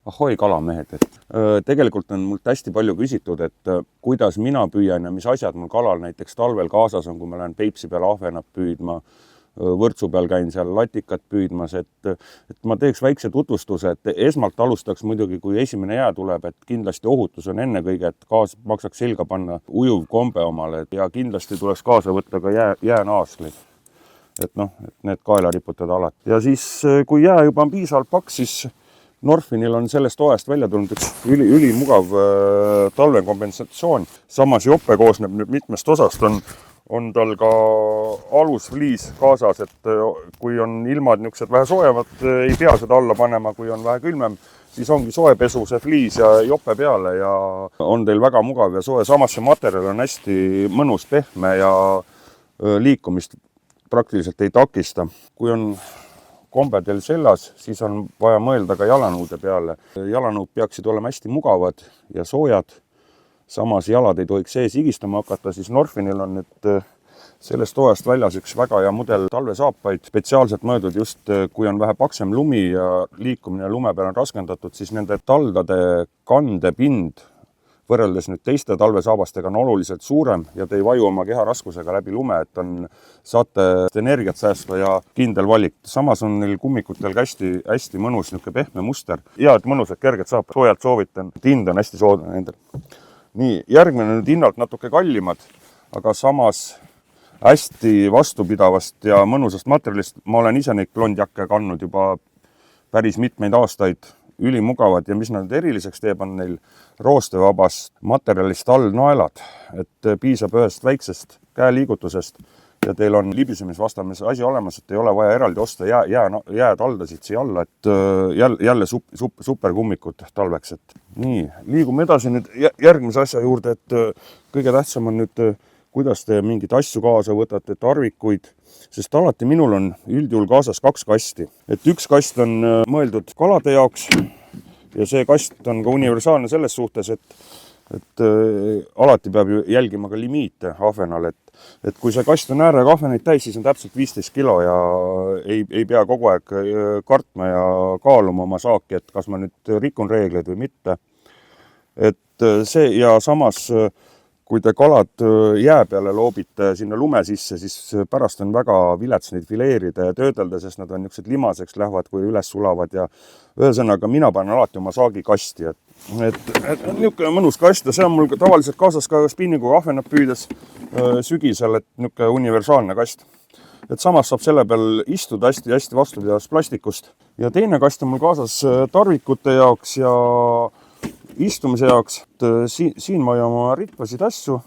Ahoi kalamehed, tegelikult on mult hästi palju küsitud, et kuidas mina püüan ja mis asjad mul kalal näiteks talvel kaasas on, kui ma lähen Peipsi peal ahvenat püüdma, Võrtsu peal käin seal latikat püüdmas, et ma teeks väikse tutvustuse, et esmalt alustaks muidugi, kui esimene jää tuleb, et kindlasti ohutus on ennekõige, et maksaks selga panna ujuv kombe omale ja kindlasti tuleks kaasa võtta ka jäänaaslid. Et need kaela riputada alati. Ja siis, kui jää juba on piisavalt paks, siis Norfinil on sellest toest välja tulnud üks ülimugav talvekompensatsioon. Samas jope koosneb nüüd mitmest osast, on tal ka alusfliis kaasas, et kui on ilmad niisugused vähe soojemad, ei pea seda alla panema, kui on vähe külmem, siis ongi soepesu see fliis ja jope peale ja on teil väga mugav ja soe. Samas see materjal on hästi mõnus, pehme ja liikumist praktiliselt ei takista. Kui on kombe teil seljas, siis on vaja mõelda ka jalanõude peale. Jalanõud peaksid olema hästi mugavad ja soojad. Samas jalad ei tohiks sees higistama hakata, siis Norfinil on nüüd sellest toest väljas üks väga hea mudel talvesaapaid. Spetsiaalselt mõeldud just, kui on vähe paksem lumi ja liikumine lume peal on raskendatud, siis nende taldade kandepind võrreldes nüüd teiste talvesaabastega on oluliselt suurem ja te ei vaju oma keha raskusega läbi lume, et saate energiat säästva ja kindel valik. Samas on neil kummikutel hästi mõnus niisugune pehme muster. Ja, et mõnusad kerged saab, soojalt soovitan. Hind on hästi soodne nendel. Nii, järgmine nüüd hinnalt natuke kallimad, aga samas hästi vastupidavast ja mõnusast materjalist. Ma olen ise neid blondjakke kandnud juba päris mitmeid aastaid, ülimugavad ja mis nad eriliseks teeb, on neil roostevabast materjalist all naelad, et piisab ühest väiksest käeliigutusest ja teil on libisemisvastamise asi olemas, et ei ole vaja eraldi osta jäätaldasid siia alla, et jälle superkummikud talveks. Nii, liigume edasi nüüd järgmise asja juurde, et kõige tähtsam on nüüd, kuidas te mingid asju kaasa võtate, tarvikuid, sest alati minul on üldjuhul kaasas 2 kasti. Et üks kast on mõeldud kalade jaoks ja see kast on ka universaalne selles suhtes, et alati peab ju jälgima ka limiite ahvenal, et kui see kast on äärega ahveneid täis, siis on täpselt 15 kilo ja ei pea kogu aeg kartma ja kaaluma oma saaki, et kas ma nüüd rikun reegleid või mitte. Et see ja samas kui te kalad jää peale loobite sinna lume sisse, siis pärast on väga vilets neid fileerida ja töödelda, sest nad on niisugused limaseks lähevad, kui üles sulavad ja ühesõnaga mina panen alati oma saagi kasti. Et niisugune mõnus kast ja see on mul tavaliselt kaasas ka spinnikuga ahvenat püüdes sügisel, et niisugune universaalne kast. Et samas saab selle peal istuda hästi vastupidavast plastikust. Ja teine kast on mul kaasas tarvikute jaoks ja istumise jaoks. Siin ma hoian oma ritvasid asju,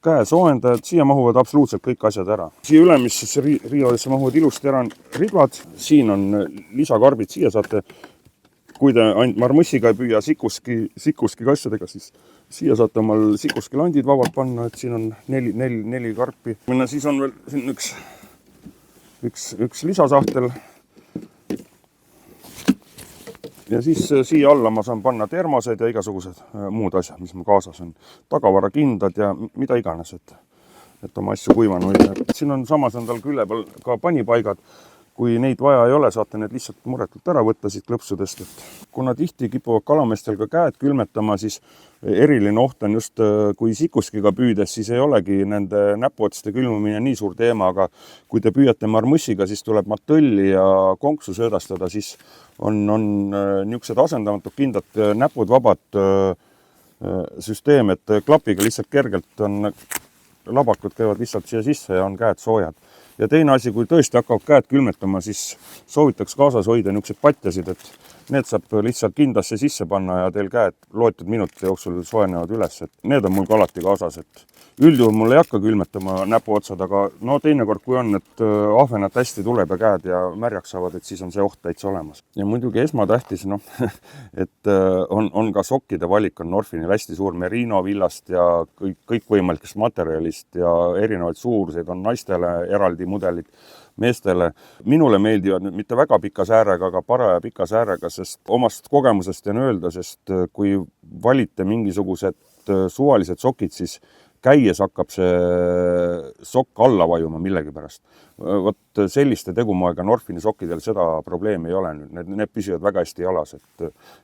käesoojendajad, siia mahuvad absoluutselt kõik asjad ära. Siia ülemisse riiodesse mahuvad ilusti ära ridvad, siin on lisakarbid, siia saate, kui te ainult marmussiga ei püüa sikuski kassadega, siis siia saate omal sikuski landid vabalt panna, et siin on 4 karpi. Siis on veel siin üks lisasahtel. Ja siis siia alla ma saan panna termosed ja igasugused muud asjad, mis mul kaasas on. Tagavarakindad ja mida iganes, et oma asju kuivanu hoida. Siin on samas on tal külle peal ka panipaigad. Kui neid vaja ei ole, saate need lihtsalt muretult ära võtta siit klõpsudest. Kuna tihti kipuvad kalameestel ka käed külmetama, siis eriline oht on just, kui sikuskiga püüdes, siis ei olegi nende näpuotste külmumine nii suur teema, aga kui te püüate marmussiga, siis tuleb matõlli ja konksu söödastada, siis on niisugused asendamatud kindlad näpud vabad süsteem, et klapiga lihtsalt kergelt on labakud käivad lihtsalt siia sisse ja on käed soojad. Ja teine asi, kui tõesti hakkavad käed külmetama, siis soovitaks kaasas hoida niisugused patjasid, et need saab lihtsalt kindasse sisse panna ja teil käed loetud minutite jooksul soojenevad üles. Et need on mul ka alati kaasas, et üldjuhul mul ei hakka külmetama näpuotsad, aga teinekord kui on, et ahvenat hästi tuleb ja käed ja märjaks saavad, et siis on see oht täitsa olemas. Ja muidugi esmatähtis, et on ka sokkide valik on Norfinil hästi suur merino villast ja kõikvõimalikest materjalist ja erinevaid suuruseid on naistele eraldi mudelid, meestele. Minule meeldivad nüüd mitte väga pika säärega, aga paraja pika säärega, sest omast kogemusest jään öelda, sest kui valite mingisugused suvalised sokid, siis käies hakkab see sokk alla vajuma millegi pärast. selliste tegumoega Norfini sokkidel seda probleemi ei ole nüüd, need püsivad väga hästi jalas,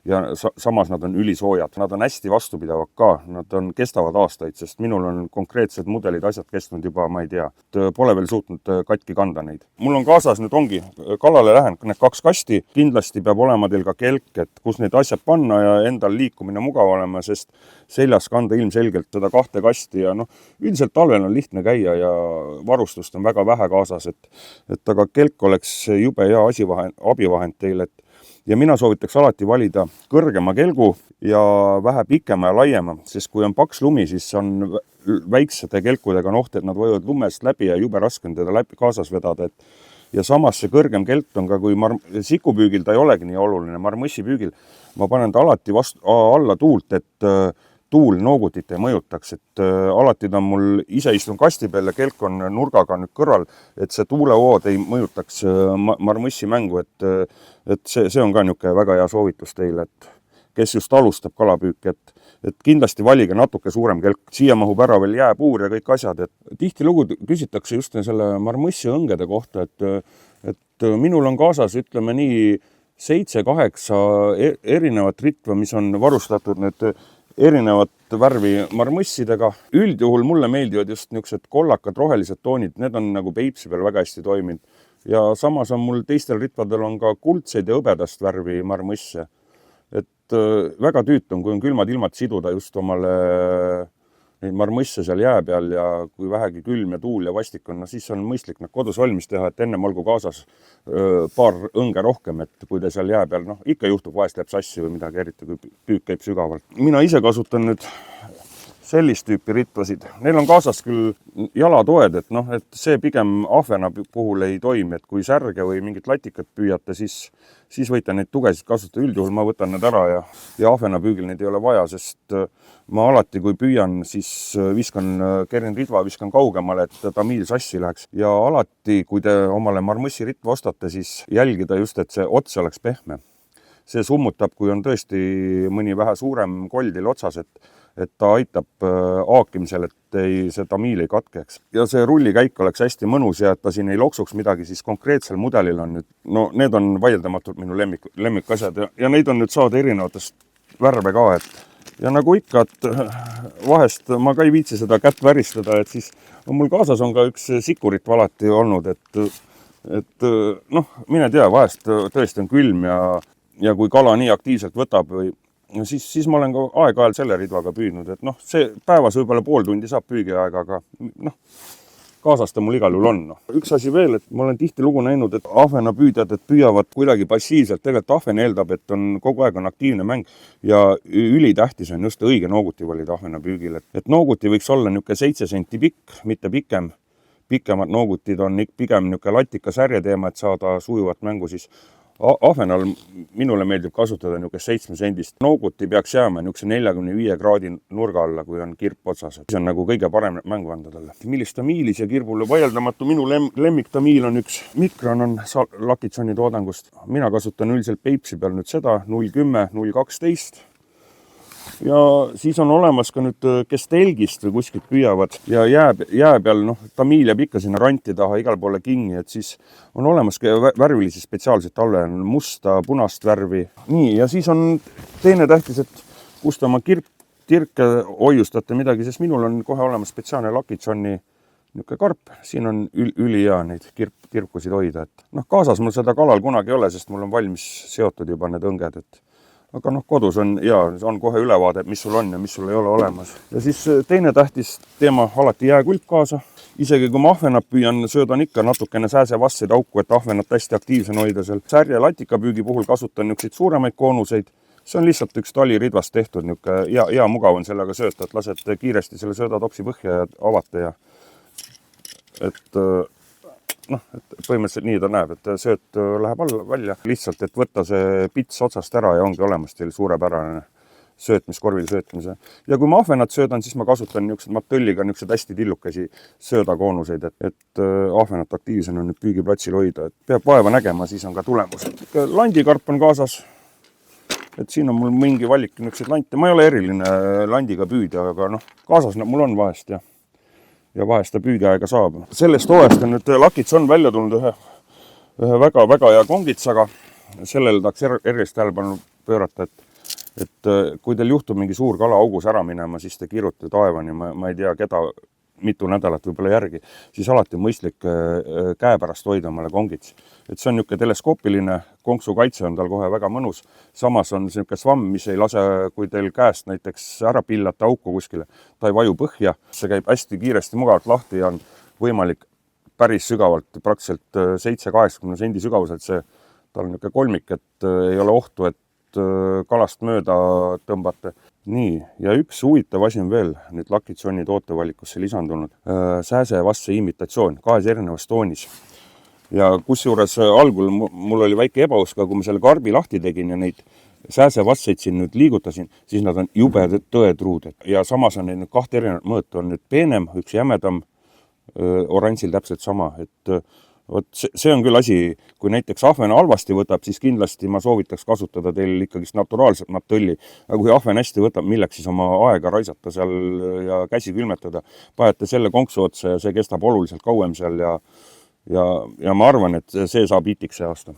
ja samas nad on ülisoojad, nad on hästi vastupidavad ka, nad kestavad aastaid, sest minul on konkreetsed mudelid, asjad kestnud juba, ma ei tea, pole veel suutnud katki kanda neid. Mul on kaasas nüüd ongi, kalale lähen, need 2 kasti, kindlasti peab olema teil ka kelk, et kus need asjad panna ja endal liikumine mugav olema, sest seljas kanda ilmselgelt seda 2 kasti ja üldiselt talvel on lihtne käia ja varustust on väga vähe kaasas, et aga kelk oleks jube hea abivahend teile, ja mina soovitaks alati valida kõrgema kelgu ja vähe pikema ja laiema, sest kui on paks lumi, siis on väiksete kelkudega oht, et nad võivad lumest läbi ja jube raske on teda läbi kaasas vedada, ja samas see kõrgem kelk on ka, kui sikupüügil ta ei olegi nii oluline, marmossi püügil ma panen ta alati alla tuult, et tuul noogutit ei mõjutaks, et alati ta on mul, ise istun kasti peal ja kelk on nurgaga nüüd kõrval, et see tuulevood ei mõjutaks marmossi mängu, et see on ka niisugune väga hea soovitus teile, et kes just alustab kalapüüki, et kindlasti valige natuke suurem kelk, siia mahub ära veel jääpuur ja kõik asjad, et tihtilugu küsitakse just selle marmossi õngede kohta, et minul on kaasas, ütleme nii, 7-8 erinevat ritva, mis on varustatud need erinevat värvi marmossidega. Üldjuhul mulle meeldivad just niisugused kollakad, rohelised toonid, need on nagu Peipsi peal väga hästi toiminud. Ja samas on mul teistel ritvadel on ka kuldseid ja hõbedast värvi marmosse. Et väga tüütum, kui on külmad ilmad siduda just omale neid marmosse seal jää peal ja kui vähegi külm ja tuul ja vastik on, siis on mõistlik nad kodus valmis teha, et ennem olgu kaasas paar õnge rohkem, et kui te seal jää peal, ikka juhtub, vahest läheb sassi või midagi, eriti kui püük käib sügavalt. Mina ise kasutan nüüd sellist tüüpi ritvasid. Neil on kaasas küll jalatoed, et see pigem ahvena puhul ei toimi, et kui särge või mingit latikat püüate, siis võite neid tugesid kasutada. Üldjuhul ma võtan need ära ja ahvena püügil neid ei ole vaja, sest ma alati, kui püüan, siis kerin ridva, viskan kaugemale, et tamiil sassi läheks. Ja alati, kui te omale marmossi ritva ostate, siis jälgida just, et see ots oleks pehme. See summutab, kui on tõesti mõni vähe suurem koldil otsas, et ta aitab haakimisel, et see tamiil ei katkeks. Ja see rullikäik oleks hästi mõnus ja et ta siin ei loksuks midagi, siis konkreetsel mudelil on nüüd, need on vaieldamatult minu lemmikasjad ja neid on nüüd saada erinevatest värve ka, ja nagu ikka, et vahest ma ka ei viitsi seda kätt väristada, et siis mul kaasas on ka üks sikurit alati olnud, et mine tea, vahest tõesti on külm ja kui kala nii aktiivselt võtab või siis ma olen ka aeg-ajal selle ridvaga püüdnud, et see päevas võib-olla pool tundi saab püügiaega, aga kaasas ta mul igal juhul on. Üks asi veel, et ma olen tihtilugu näinud, et ahvenapüüdjad püüavad kuidagi passiivselt, tegelikult ahven eeldab, et kogu aeg on aktiivne mäng ja ülitähtis on just õige nooguti valida ahvenapüügil, et nooguti võiks olla niisugune 7 senti pikk, mitte pikem. Pikemad noogutid on pigem niisugune latika särje teema, et saada sujuvat mängu siis. Ahvenal minule meeldib kasutada niisugune 7 sendist. Nooguti peaks jääma niisugune 45 kraadi nurga alla, kui on kirp otsas. See on nagu kõige parem mängu anda talle. Millist tamiilis ja kirbul vaieldamatu minu lemmiktamiil on üks Mikron on Lakitsoni toodangust. Mina kasutan üldiselt Peipsi peal nüüd seda 010, 012. Ja siis on olemas ka nüüd, kes telgist või kuskilt püüavad ja jää peal, tamiil jääb ikka sinna ranti taha igal poole kingi, et siis on olemas ka värvilisi spetsiaalseid talle, musta, punast värvi. Nii, ja siis on teine tähtis, et kus te oma tirke hoiustate midagi, sest minul on kohe olemas spetsiaalne Lakitsoni niisugune karp, siin on ülihea neid kirpkusid hoida, et kaasas mul seda kalal kunagi ei ole, sest mul on valmis seotud juba need õnged, aga kodus on kohe ülevaade, mis sul on ja mis sul ei ole olemas. Ja siis teine tähtis teema, alati jääkulp kaasa. Isegi kui ma ahvenat püüan, söödan ikka natukene sääsevastseid auku, et ahvenat hästi aktiivsen hoida seal. Särje latikapüügi puhul kasutan niisuguseid suuremaid koonuseid. See on lihtsalt üks taliridvast tehtud, hea mugav on sellega sööta, et lased kiiresti selle söödatopsi põhja ja avate ja põhimõtteliselt nii ta näeb, et sööt läheb alla välja. Lihtsalt, et võtta see pits otsast ära ja ongi olemas teil suurepärane korvil söötmise. Ja kui ma ahvenat söödan, siis ma kasutan niisugused matõlliga niisugused hästi tillukesi söödakoonuseid, et ahvenat aktiivsena nüüd püügiplatsil hoida. Et peab vaeva nägema, siis on ka tulemus. Landikarp on kaasas. Et siin on mul mingi valik niisugused lante. Ma ei ole eriline landiga püüdja, aga kaasas mul on vahest ja ja vahest ta püügiaega saab. Sellest hooajast on nüüd Lakits on välja tulnud ühe väga-väga hea kongitsaga. Sellele tahaks erilist tähelepanu pöörata, et kui teil juhtub mingi suur kala augus ära minema, siis te kirutate taevani, ma ei tea, keda mitu nädalat võib-olla järgi, siis alati on mõistlik käe pärast hoida omale kongits. Et see on niisugune teleskoopiline, konksu kaitse on tal kohe väga mõnus. Samas on niisugune svamm, mis ei lase, kui teil käest näiteks ära pillata auku kuskile, ta ei vaju põhja, see käib hästi kiiresti mugavalt lahti ja on võimalik päris sügavalt, praktiliselt 7-80 sendi sügavuselt see, tal on niisugune kolmik, et ei ole ohtu, et kalast mööda tõmbate. Nii, ja üks huvitav asi on veel nüüd Lakitsoni tootevalikusse lisandunud. Sääse vasse imitatsioon, 2 erinevas toonis. Ja kusjuures algul mul oli väike ebausk, kui ma selle karbi lahti tegin ja neid sääse vasseid siin nüüd liigutasin, siis nad on jube tõetruud. Ja samas on neid 2 erinevat mõõtu, on nüüd peenem, üks jämedam, oranžil täpselt sama, et see on küll asi, kui näiteks ahven halvasti võtab, siis kindlasti ma soovitaks kasutada teil ikkagi naturaalset natolli. Aga kui ahven hästi võtab, milleks siis oma aega raisata seal ja käsi külmetada, panete selle konksu otsa ja see kestab oluliselt kauem seal ja ma arvan, et see saab hitiks see aasta.